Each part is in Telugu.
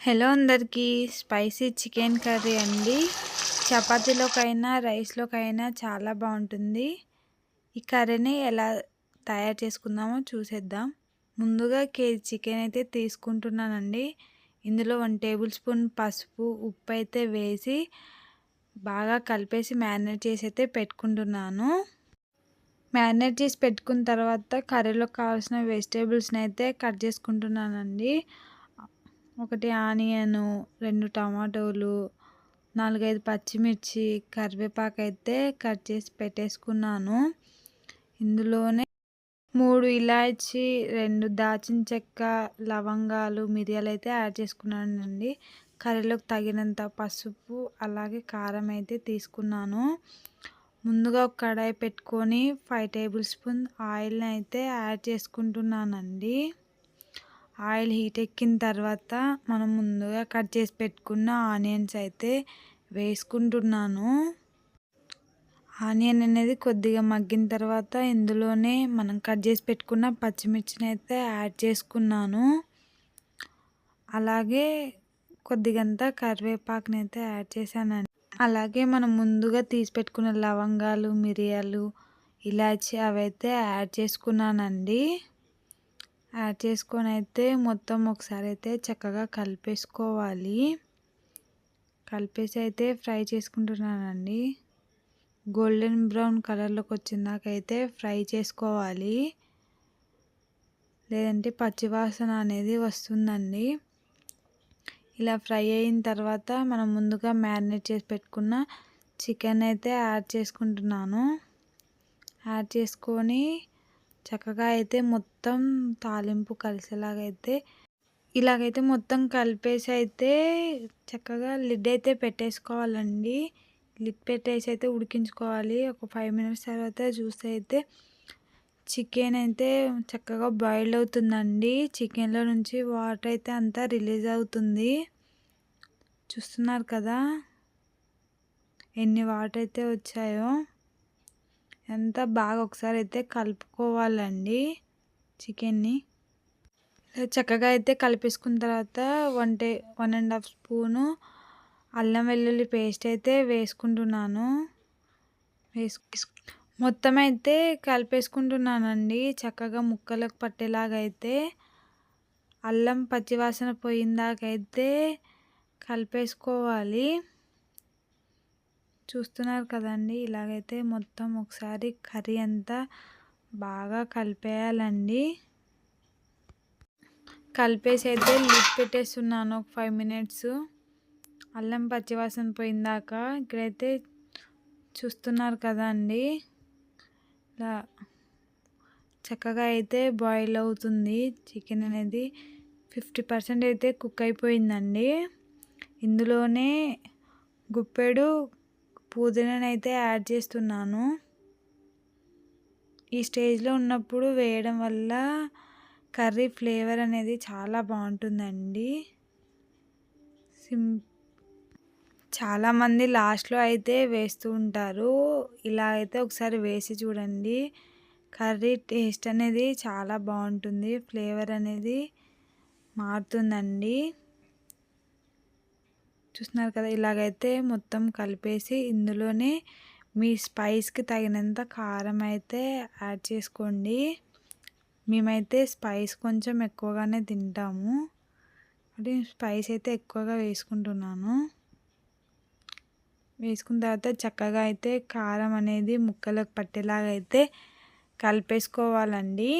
హలో అందరికీ. స్పైసీ చికెన్ కర్రీ అండి. చపాతీలోకైనా, రైస్‌లోకైనా చాలా బావుంటుంది. ఈ కర్రీని ఎలా తయారు చేసుకుందామో చూసేద్దాం. ముందుగా కేజీ చికెన్ అయితే తీసుకుంటున్నానండి. ఇందులో 1 టేబుల్ స్పూన్ పసుపు, ఉప్పు అయితే వేసి బాగా కలిపేసి మ్యారినేట్ చేసి అయితే పెట్టుకుంటున్నాను. మ్యారినేట్ చేసి పెట్టుకున్న తర్వాత కర్రీలోకి కావాల్సిన వెజిటేబుల్స్‌ని అయితే కట్ చేసుకుంటున్నానండి. ఒకటి ఆనియను, 2 టమాటోలు, 4, 5 పచ్చిమిర్చి, కరివేపాకు అయితే కట్ చేసి పెట్టేసుకున్నాను. ఇందులోనే 3 ఇలాచీ, 2 దాల్చిన చెక్క, లవంగాలు, మిరియాలు అయితే యాడ్ చేసుకున్నానండి. కర్రీలోకి తగినంత పసుపు, అలాగే కారం అయితే తీసుకున్నాను. ముందుగా ఒక కడాయి పెట్టుకొని 5 టేబుల్ స్పూన్ ఆయిల్‌ని అయితే యాడ్ చేసుకుంటున్నానండి. ఆయిల్ హీట్ ఎక్కిన తర్వాత మనం ముందుగా కట్ చేసి పెట్టుకున్న ఆనియన్స్ అయితే వేసుకుంటున్నాను. ఆనియన్ అనేది కొద్దిగా మగ్గిన తర్వాత ఇందులోనే మనం కట్ చేసి పెట్టుకున్న పచ్చిమిర్చిని అయితే యాడ్ చేసుకున్నాను. అలాగే కొద్దిగంత కరివేపాకుని అయితే యాడ్ చేశానండి. అలాగే మనం ముందుగా తీసి పెట్టుకున్న లవంగాలు, మిరియాలు, ఇలాచి అవైతే యాడ్ చేసుకున్నానండి. యాడ్ చేసుకొని అయితే మొత్తం ఒకసారి అయితే చక్కగా కలిపేసుకోవాలి. కలిపేసి అయితే ఫ్రై చేసుకుంటున్నానండి. గోల్డెన్ బ్రౌన్ కలర్లోకి వచ్చిందాకైతే ఫ్రై చేసుకోవాలి. లేదంటే పచ్చివాసన అనేది వస్తుందండి. ఇలా ఫ్రై అయిన తర్వాత మనం ముందుగా మ్యారినేట్ చేసి పెట్టుకున్న చికెన్ అయితే యాడ్ చేసుకుంటున్నాను. యాడ్ చేసుకొని చక్కగా అయితే మొత్తం తాలింపు కలిసేలాగైతే ఇలాగైతే మొత్తం కలిపేసి అయితే చక్కగా లిడ్ అయితే పెట్టేసుకోవాలండి. లిడ్ పెట్టేసి అయితే ఉడికించుకోవాలి. ఒక 5 మినిట్స్ తర్వాత చూస్తే అయితే చికెన్ అయితే చక్కగా బాయిల్ అవుతుందండి. చికెన్లో నుంచి వాటర్ అయితే అంతా రిలీజ్ అవుతుంది. చూస్తున్నారు కదా ఎన్ని వాటర్ అయితే వచ్చాయో. అంతా బాగా ఒకసారి అయితే కలుపుకోవాలండి చికెన్ని. చక్కగా అయితే కలిపేసుకున్న తర్వాత 1.5 స్పూను అల్లం వెల్లుల్లి పేస్ట్ అయితే వేసుకుంటున్నాను. మొత్తం అయితే కలిపేసుకుంటున్నానండి. చక్కగా ముక్కలకు పట్టేలాగా అయితే అల్లం పచ్చివాసన పోయిందాకైతే కలిపేసుకోవాలి. చూస్తున్నారు కదండి, ఇలాగైతే మొత్తం ఒకసారి కర్రీ అంతా బాగా కలిపేయాలండి. కలిపేసి అయితే లిడ్ పెట్టేస్తున్నాను ఒక 5 మినిట్స్ అల్లం పచ్చివాసన పోయిందాక. ఇక్కడైతే చూస్తున్నారు కదండి, ఇలా చక్కగా అయితే బాయిల్ అవుతుంది. చికెన్ అనేది 50% అయితే కుక్ అయిపోయిందండి. ఇందులోనే గుప్పెడు పుదీనాను అయితే యాడ్ చేస్తున్నాను. ఈ స్టేజ్లో ఉన్నప్పుడు వేయడం వల్ల కర్రీ ఫ్లేవర్ అనేది చాలా బాగుంటుందండి. చాలామంది లాస్ట్లో అయితే వేస్తూ ఉంటారు. ఇలా అయితే ఒకసారి వేసి చూడండి. కర్రీ టేస్ట్ అనేది చాలా బాగుంటుంది. ఫ్లేవర్ అనేది మారుతుందండి. చూస్తున్నారు కదా, ఇలాగైతే మొత్తం కలిపేసి ఇందులోనే మీ స్పైస్కి తగినంత కారం అయితే యాడ్ చేసుకోండి. మేమైతే స్పైస్ కొంచెం ఎక్కువగానే తింటాము, అంటే స్పైస్ అయితే ఎక్కువగా వేసుకుంటున్నాను. వేసుకున్న తర్వాత చక్కగా అయితే కారం అనేది ముక్కలకు పట్టేలాగా అయితే కలిపేసుకోవాలండి.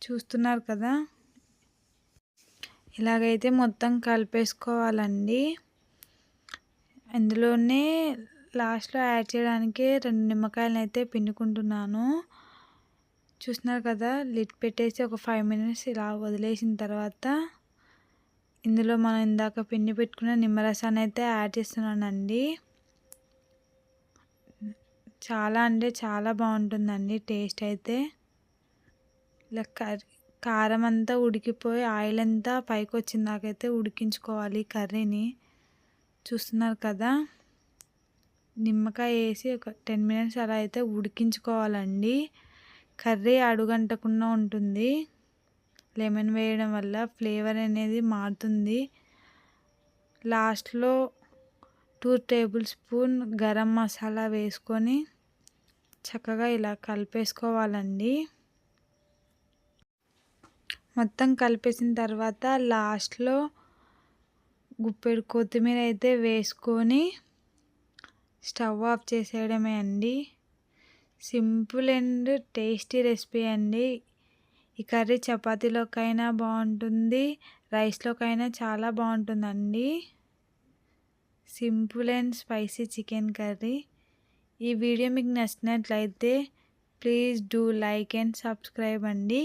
చూస్తున్నారు కదా, ఇలాగైతే మొత్తం కలిపేసుకోవాలండి. ఇందులోనే లాస్ట్లో యాడ్ చేయడానికి 2 నిమ్మకాయలను అయితే పిండుకుంటున్నాను. చూస్తున్నారు కదా, లిడ్ పెట్టేసి ఒక 5 మినిట్స్ ఇలా వదిలేసిన తర్వాత ఇందులో మనం ఇందాక పిండి పెట్టుకున్న నిమ్మరసాన్ని అయితే యాడ్ చేస్తున్నానండి. చాలా అంటే చాలా బాగుంటుందండి టేస్ట్ అయితే. ఇలా కారం అంతా ఉడికిపోయి ఆయిల్ అంతా పైకి వచ్చిందాకైతే ఉడికించుకోవాలి కర్రీని. చూస్తున్నారు కదా, నిమ్మకాయ వేసి ఒక 10 మినిట్స్ అలా అయితే ఉడికించుకోవాలండి. కర్రీ అడుగంటకుండా ఉంటుంది. లెమన్ వేయడం వల్ల ఫ్లేవర్ అనేది మారుతుంది. లాస్ట్‌లో 2 టేబుల్ స్పూన్ గరం మసాలా వేసుకొని చక్కగా ఇలా కలిపేసుకోవాలండి. మొత్తం కలిపేసిన తర్వాత లాస్ట్‌లో గుప్పెడు కొత్తిమీర అయితే వేసుకొని స్టవ్ ఆఫ్ చేసేయడమే అండి. సింపుల్ అండ్ టేస్టీ రెసిపీ అండి. ఈ కర్రీ చపాతీలోకైనా బాగుంటుంది, రైస్‌లోకైనా చాలా బాగుంటుందండి. Simple and spicy chicken curry. ఈ వీడియో మీకు నచ్చినట్లయితే please do like and subscribe అండి.